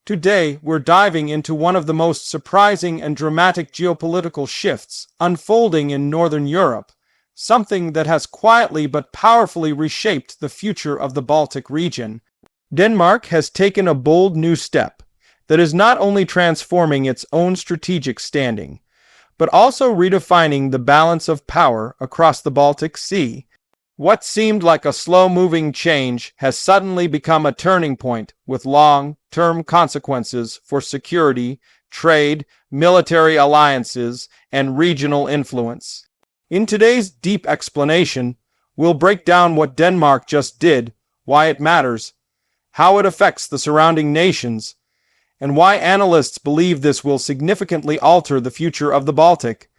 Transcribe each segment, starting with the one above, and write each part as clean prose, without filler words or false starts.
Today, we're diving into one of the most surprising and dramatic geopolitical shifts unfolding in Northern Europe, something that has quietly but powerfully reshaped the future of the Baltic region. Denmark has taken a bold new step that is not only transforming its own strategic standing, but also redefining the balance of power across the Baltic Sea. What seemed like a slow-moving change has suddenly become a turning point with long-term consequences for security, trade, military alliances, and regional influence. In today's deep explanation, we'll break down what Denmark just did, why it matters, how it affects the surrounding nations, and why analysts believe this will significantly alter the future of the Baltic.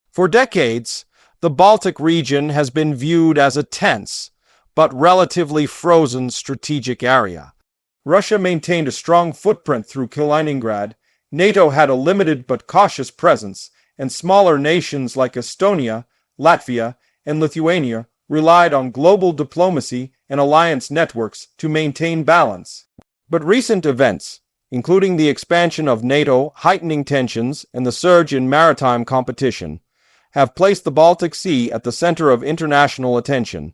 For decades, the Baltic region has been viewed as a tense, but relatively frozen strategic area. Russia maintained a strong footprint through Kaliningrad, NATO had a limited but cautious presence, and smaller nations like Estonia, Latvia, and Lithuania relied on global diplomacy and alliance networks to maintain balance. But recent events, including the expansion of NATO, heightening tensions, and the surge in maritime competition, have placed the Baltic Sea at the center of international attention.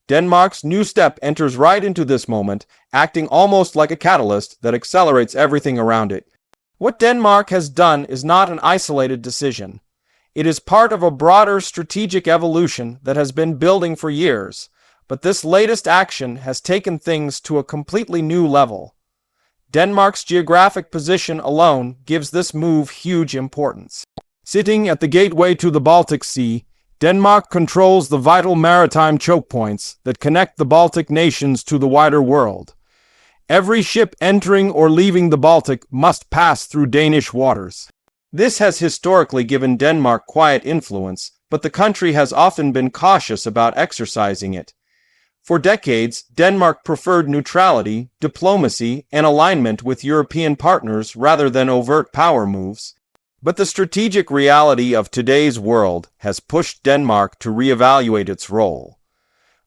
Denmark's new step enters right into this moment, acting almost like a catalyst that accelerates everything around it. What Denmark has done is not an isolated decision. It is part of a broader strategic evolution that has been building for years, but this latest action has taken things to a completely new level. Denmark's geographic position alone gives this move huge importance. Sitting at the gateway to the Baltic Sea, Denmark controls the vital maritime choke points that connect the Baltic nations to the wider world. Every ship entering or leaving the Baltic must pass through Danish waters. This has historically given Denmark quiet influence, but the country has often been cautious about exercising it. For decades, Denmark preferred neutrality, diplomacy, and alignment with European partners rather than overt power moves. But the strategic reality of today's world has pushed Denmark to reevaluate its role.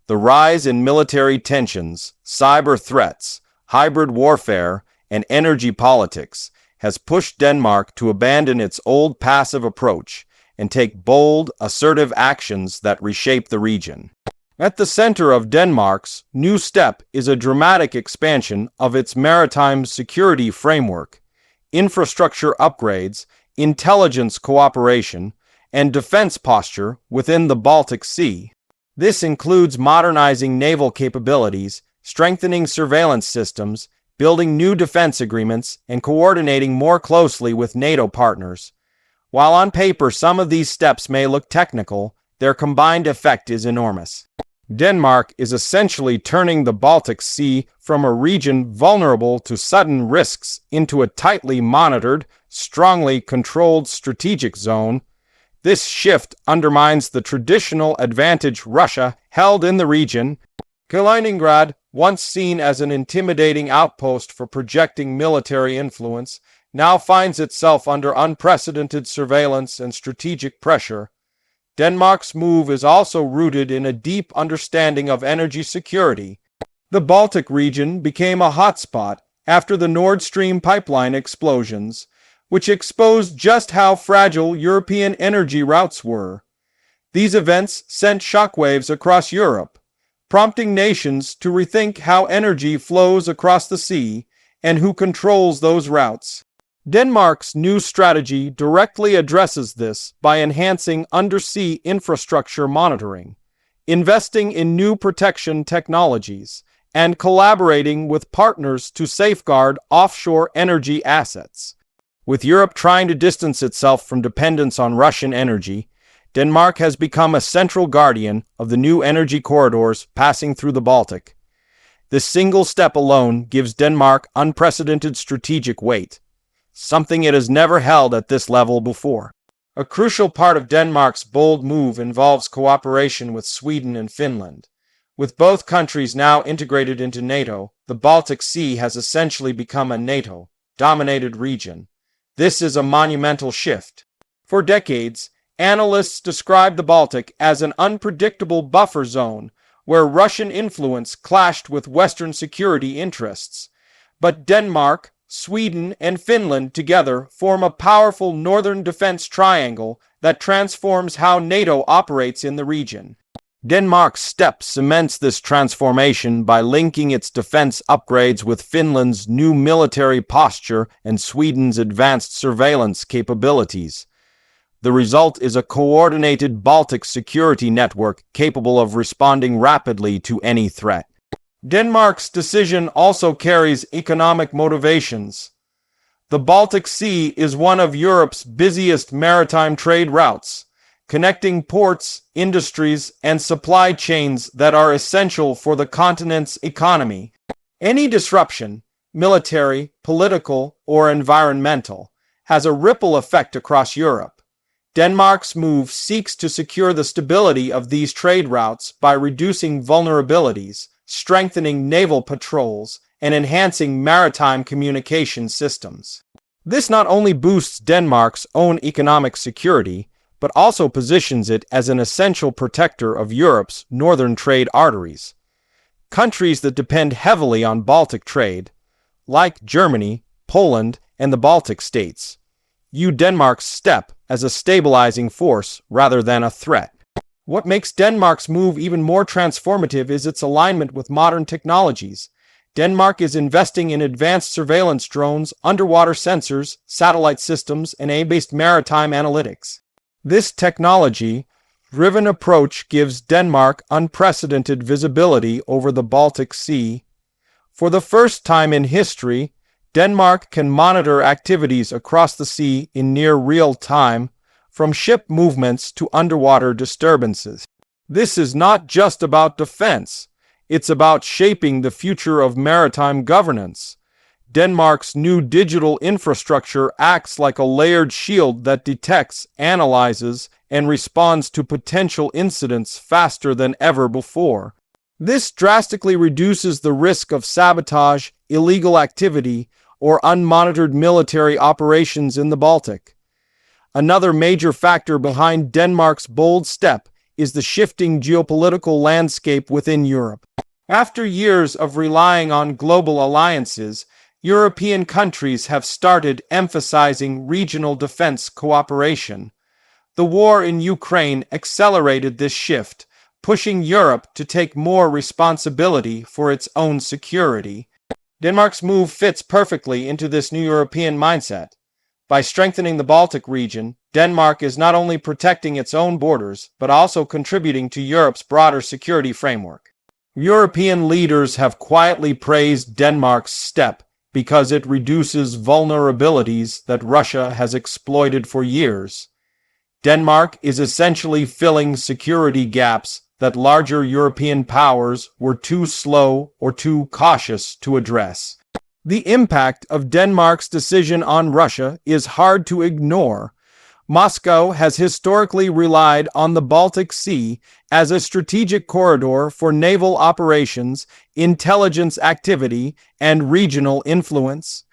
The rise in military tensions, cyber threats, hybrid warfare, and energy politics has pushed Denmark to abandon its old passive approach and take bold, assertive actions that reshape the region. At the center of Denmark's new step is a dramatic expansion of its maritime security framework, infrastructure upgrades, intelligence cooperation, and defense posture within the Baltic Sea. This includes modernizing naval capabilities, strengthening surveillance systems, building new defense agreements, and coordinating more closely with NATO partners. While on paper some of these steps may look technical, their combined effect is enormous. Denmark is essentially turning the Baltic Sea from a region vulnerable to sudden risks into a tightly monitored, strongly controlled strategic zone. This shift undermines the traditional advantage Russia held in the region. Kaliningrad, once seen as an intimidating outpost for projecting military influence, now finds itself under unprecedented surveillance and strategic pressure. Denmark's move is also rooted in a deep understanding of energy security. The Baltic region became a hotspot after the Nord Stream pipeline explosions, which exposed just how fragile European energy routes were. These events sent shockwaves across Europe, prompting nations to rethink how energy flows across the sea and who controls those routes. Denmark's new strategy directly addresses this by enhancing undersea infrastructure monitoring, investing in new protection technologies, and collaborating with partners to safeguard offshore energy assets. With Europe trying to distance itself from dependence on Russian energy, Denmark has become a central guardian of the new energy corridors passing through the Baltic. This single step alone gives Denmark unprecedented strategic weight, something it has never held at this level before. A crucial part of Denmark's bold move involves cooperation with Sweden and Finland. With both countries now integrated into NATO, the Baltic Sea has essentially become a NATO-dominated region. This is a monumental shift. For decades, analysts described the Baltic as an unpredictable buffer zone where Russian influence clashed with Western security interests. But Denmark, Sweden and Finland together form a powerful northern defense triangle that transforms how NATO operates in the region. Denmark's step cements this transformation by linking its defense upgrades with Finland's new military posture and Sweden's advanced surveillance capabilities. The result is a coordinated Baltic security network capable of responding rapidly to any threat. Denmark's decision also carries economic motivations. The Baltic Sea is one of Europe's busiest maritime trade routes, connecting ports, industries, and supply chains that are essential for the continent's economy. Any disruption, military, political, or environmental, has a ripple effect across Europe. Denmark's move seeks to secure the stability of these trade routes by reducing vulnerabilities, strengthening naval patrols, and enhancing maritime communication systems. This not only boosts Denmark's own economic security, but also positions it as an essential protector of Europe's northern trade arteries. Countries that depend heavily on Baltic trade, like Germany, Poland, and the Baltic states, view Denmark's step as a stabilizing force rather than a threat. What makes Denmark's move even more transformative is its alignment with modern technologies. Denmark is investing in advanced surveillance drones, underwater sensors, satellite systems, and AI-based maritime analytics. This technology-driven approach gives Denmark unprecedented visibility over the Baltic Sea. For the first time in history, Denmark can monitor activities across the sea in near real time, from ship movements to underwater disturbances. This is not just about defense, it's about shaping the future of maritime governance. Denmark's new digital infrastructure acts like a layered shield that detects, analyzes, and responds to potential incidents faster than ever before. This drastically reduces the risk of sabotage, illegal activity, or unmonitored military operations in the Baltic. Another major factor behind Denmark's bold step is the shifting geopolitical landscape within Europe. After years of relying on global alliances, European countries have started emphasizing regional defense cooperation. The war in Ukraine accelerated this shift, pushing Europe to take more responsibility for its own security. Denmark's move fits perfectly into this new European mindset. By strengthening the Baltic region, Denmark is not only protecting its own borders, but also contributing to Europe's broader security framework. European leaders have quietly praised Denmark's step because it reduces vulnerabilities that Russia has exploited for years. Denmark is essentially filling security gaps that larger European powers were too slow or too cautious to address. The impact of Denmark's decision on Russia is hard to ignore. Moscow has historically relied on the Baltic Sea as a strategic corridor for naval operations, intelligence activity, and regional influence.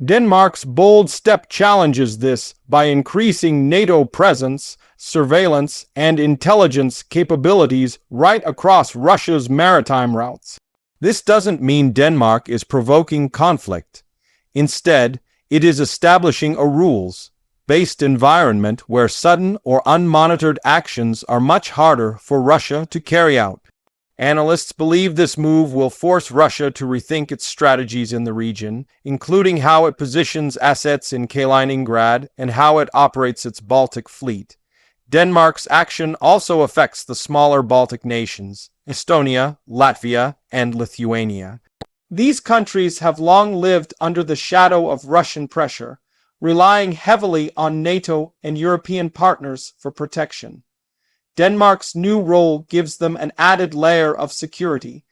Denmark's bold step challenges this by increasing NATO presence, surveillance, and intelligence capabilities right across Russia's maritime routes. This doesn't mean Denmark is provoking conflict. Instead, it is establishing a rules-based environment where sudden or unmonitored actions are much harder for Russia to carry out. Analysts believe this move will force Russia to rethink its strategies in the region, including how it positions assets in Kaliningrad and how it operates its Baltic fleet. Denmark's action also affects the smaller Baltic nations, Estonia, Latvia, and Lithuania. These countries have long lived under the shadow of Russian pressure, relying heavily on NATO and European partners for protection. Denmark's new role gives them an added layer of security.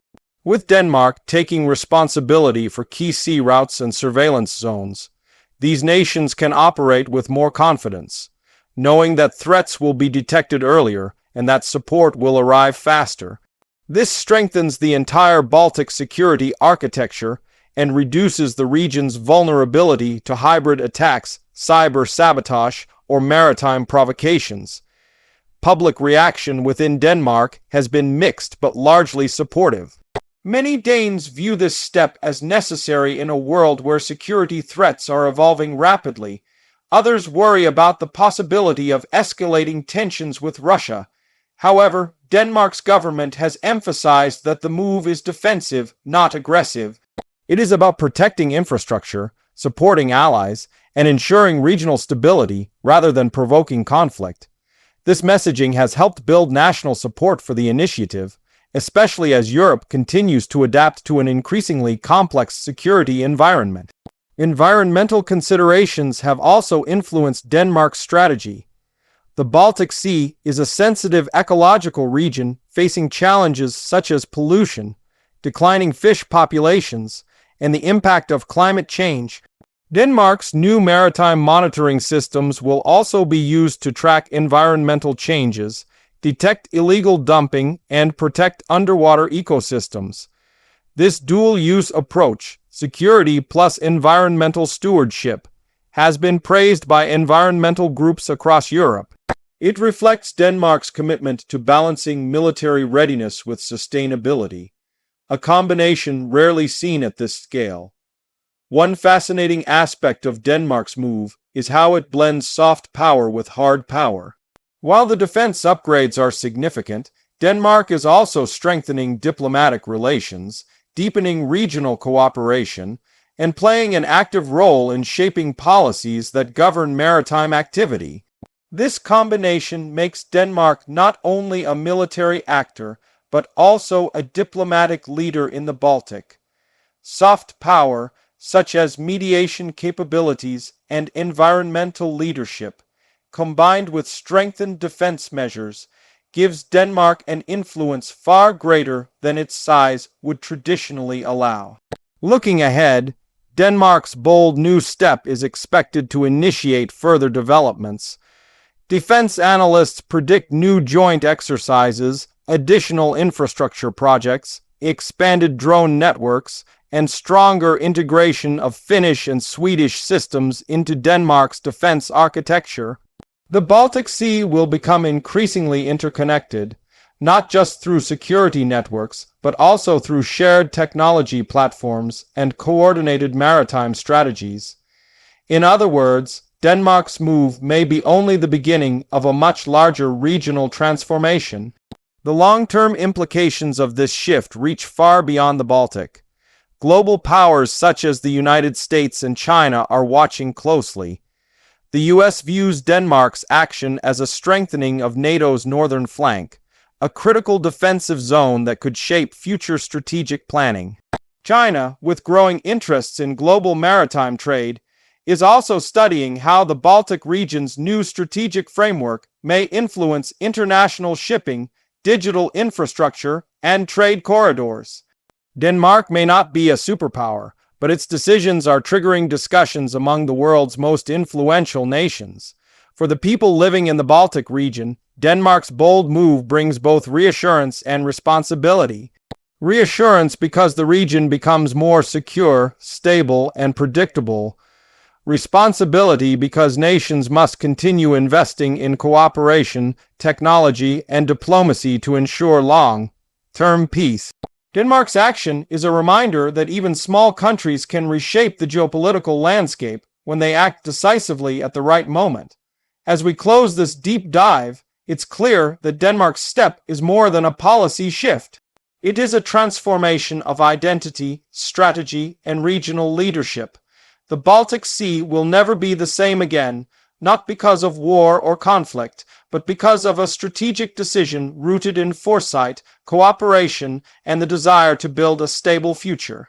With Denmark taking responsibility for key sea routes and surveillance zones, these nations can operate with more confidence, knowing that threats will be detected earlier and that support will arrive faster. This strengthens the entire Baltic security architecture and reduces the region's vulnerability to hybrid attacks, cyber sabotage, or maritime provocations. Public reaction within Denmark has been mixed but largely supportive. Many Danes view this step as necessary in a world where security threats are evolving rapidly. Others worry about the possibility of escalating tensions with Russia. However, Denmark's government has emphasized that the move is defensive, not aggressive. It is about protecting infrastructure, supporting allies, and ensuring regional stability rather than provoking conflict. This messaging has helped build national support for the initiative, especially as Europe continues to adapt to an increasingly complex security environment. Environmental considerations have also influenced Denmark's strategy. The Baltic Sea is a sensitive ecological region facing challenges such as pollution, declining fish populations, and the impact of climate change. Denmark's new maritime monitoring systems will also be used to track environmental changes, detect illegal dumping, and protect underwater ecosystems. This dual-use approach, security plus environmental stewardship, has been praised by environmental groups across Europe. It reflects Denmark's commitment to balancing military readiness with sustainability, a combination rarely seen at this scale. One fascinating aspect of Denmark's move is how it blends soft power with hard power. While the defense upgrades are significant, Denmark is also strengthening diplomatic relations, deepening regional cooperation, and playing an active role in shaping policies that govern maritime activity. This combination makes Denmark not only a military actor, but also a diplomatic leader in the Baltic. Soft power, such as mediation capabilities and environmental leadership, combined with strengthened defense measures, gives Denmark an influence far greater than its size would traditionally allow. Looking ahead, Denmark's bold new step is expected to initiate further developments. Defense analysts predict new joint exercises, additional infrastructure projects, expanded drone networks, and stronger integration of Finnish and Swedish systems into Denmark's defense architecture. The Baltic Sea will become increasingly interconnected, not just through security networks, but also through shared technology platforms and coordinated maritime strategies. In other words, Denmark's move may be only the beginning of a much larger regional transformation. The long-term implications of this shift reach far beyond the Baltic. Global powers such as the United States and China are watching closely. The U.S. views Denmark's action as a strengthening of NATO's northern flank, a critical defensive zone that could shape future strategic planning. China, with growing interests in global maritime trade, is also studying how the Baltic region's new strategic framework may influence international shipping, digital infrastructure, and trade corridors. Denmark may not be a superpower, but its decisions are triggering discussions among the world's most influential nations. For the people living in the Baltic region, Denmark's bold move brings both reassurance and responsibility. Reassurance because the region becomes more secure, stable, and predictable. Responsibility because nations must continue investing in cooperation, technology, and diplomacy to ensure long-term peace. Denmark's action is a reminder that even small countries can reshape the geopolitical landscape when they act decisively at the right moment. As we close this deep dive, it's clear that Denmark's step is more than a policy shift. It is a transformation of identity, strategy, and regional leadership. The Baltic Sea will never be the same again, not because of war or conflict, but because of a strategic decision rooted in foresight, cooperation, and the desire to build a stable future.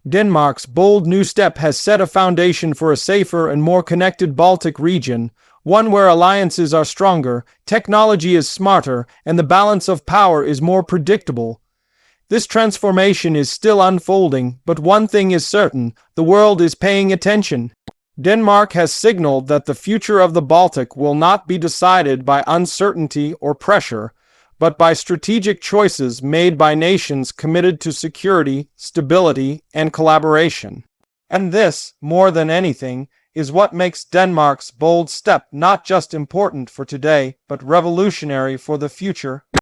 Denmark's bold new step has set a foundation for a safer and more connected Baltic region, one where alliances are stronger, technology is smarter, and the balance of power is more predictable. This transformation is still unfolding, but one thing is certain: the world is paying attention. Denmark has signaled that the future of the Baltic will not be decided by uncertainty or pressure, but by strategic choices made by nations committed to security, stability, and collaboration. And this, more than anything, is what makes Denmark's bold step not just important for today, but revolutionary for the future.